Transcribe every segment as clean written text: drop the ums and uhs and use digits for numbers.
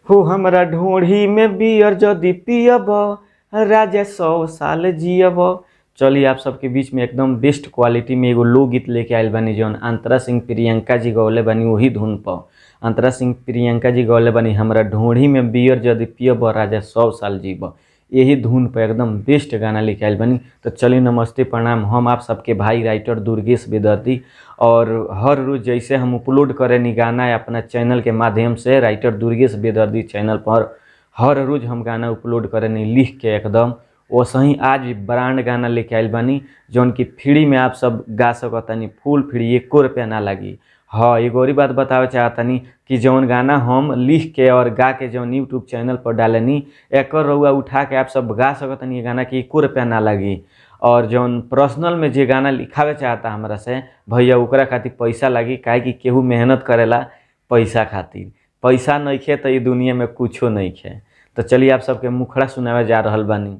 हो हमरा ढोढ़ी में बियर जदि पियब राजा 100 साल जियब। चलिए आप सबके बीच में एकदम बेस्ट क्वालिटी में एगो लोकगीत लेके आयल बानी जौन अंतरा सिंह प्रियंका जी गौले बानी वही धुन पर। अंतरा सिंह प्रियंका जी गौले बानी हमरा ढोढ़ी में बियर जदि पियब राजा 100 साल जीब। यही धुन पर एकदम बेस्ट गाना लेके आयल बानी। तो चलिए नमस्ते प्रणाम, हम आप सबके भाई राइटर दुर्गेश बेदर्दी। और हर रोज़ जैसे हम अपलोड करें गाना अपना चैनल के माध्यम से राइटर दुर्गेश बेदर्दी चैनल पर हर रोज़ हम गाना अपलोड करें लिख के एकदम वैसे ही आज ब्रांड गाना लेके आयल बानी जौन की फ्री में आप सब गा सकतानी, फुल फ्री, 1 रुपया ना लगी। हाँ एगो और बात बतावे चाहतनी कि जौन गाना हम लिख के और गा के जौन यूट्यूब चैनल पर डालेनी एक रउआ उठा के आप सब गा सकतनी ये गाना कि 1 रुपया ना लगी। और जौन पर्सनल में जे गाना लिखावे चाहता हमरा से भैया ओकरा खातिर पैसा लगी, काहे कि केहू मेहनत करेला पैसा खातिर, पैसा नइखे तो ये दुनिया में कुछो नइखे। तो चलिए आप सबके मुखड़ा सुनावे जा रहल बानी।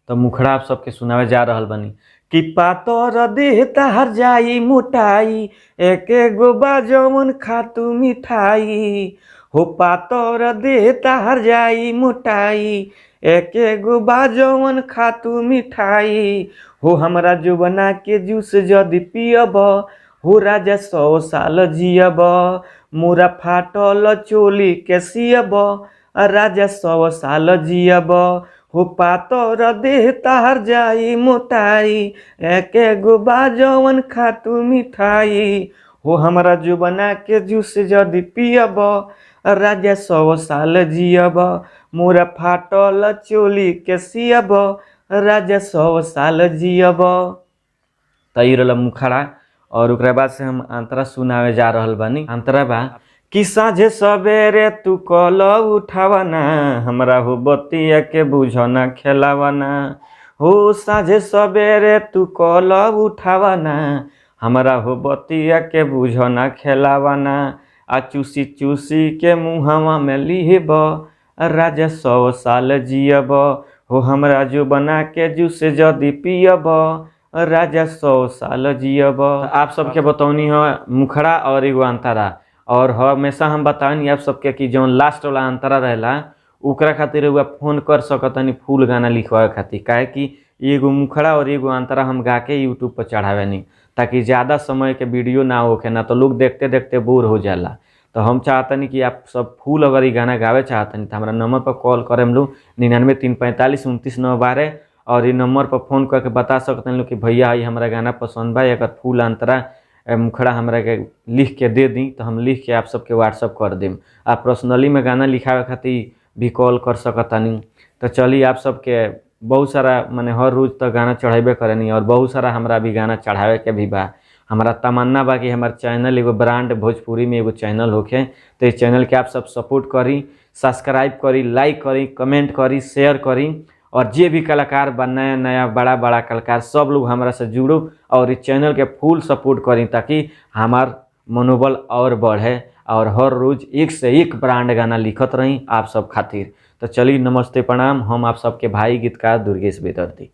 तो मुखड़ा आप सबके सुनावे जा रहल बानी कि पातर देह तार जाई मोटाई एक गो बाजमन खातू मिठाई। हो पातर देह तार जाई मोटाई एक गो बाजमन खातू मिठाई। हो हमरा जुबना के जूस जदि पियब हो राजा 100 साल जियब। मोरा फाटल चोली के सियब राजा 100 साल जियब। हो पातर देह तार जाई मोटाई एक गो बाजवन खातू मिठाई। हो हमरा जुबना के जूस जदि पियब राजा 100 साल जियब। मोरा फाटल चोली के सियब राजा 100 साल जियब। तई रहल मुखड़ा। और ओकरा बाद से हम अंतरा सुनावे जा रहल बानी। अंतरा बा कि साझे सवेरे तू कल उठावना हमरा हो बतिया के बुझना खेलावना। हो साझे सवेरे तू कल उठावना हमरा हो बतिया के बुझना खेलावना। आ चूसी चूसी के मुहवा में लिहब राजा 100 साल जियब। हो हमरा जो बना के जूस जदि पियब राजा 100 साल जियब। आप सबके बतौनी हो मुखड़ा और एगो अंतरा। और हमेशा हम बतानी आप सबके कि जौन लास्ट वाला अंतरा रहेला ओकरा खातिर एगो फोन कर सकतनी फुल गाना लिखवाए खातिर, काहे कि एगो मुखड़ा और एगो अंतरा हम गा के यूट्यूब पर चढ़ावे नहीं ताकि ज़्यादा समय के वीडियो ना होके, ना तो लोग देखते देखते बोर हो जाला। तो हम चाहतनी कि आप सब फुल अगर ये गाना गावे चाहतनी तो हमारा नंबर पर कॉल करें लोग 99 345 29 9 12। और ये नंबर पर फ़ोन करके बता सकते हैं लोग कि भैया ये हमारा गाना पसंद बा, अगर फुल अंतरा मुखड़ा हमरा के लिख के दे दी तो हम लिख के आप सबके व्हाट्सअप कर देम। आप पर्सनली में गाना लिखावे खातिर भी कॉल कर सकतानी। तो चलिए आप सबके बहुत सारा माने हर रोज़ तक गाना चढ़ेबे करेनी और बहुत सारा हमरा भी गाना चढ़ावे के भी बा। हमारा तमन्ना बा कि हमार चैनल एगो ब्रांड भोजपुरी में एगो चैनल होके, तो इस चैनल के आप सब सपोर्ट करी, सब्सक्राइब करी, लाइक करी, कमेंट करी, शेयर करी। और जे भी कलाकार बा नया नया बड़ा बड़ा कलाकार सब लोग हमारा से जुड़ो और इस चैनल के फुल सपोर्ट करी ताकि हमार मनोबल और बढ़े और हर रोज़ 1 से 1 ब्रांड गाना लिखत रही आप सब खातिर। तो चलिए नमस्ते प्रणाम, हम आप सबके भाई गीतकार दुर्गेश बेदर्दी।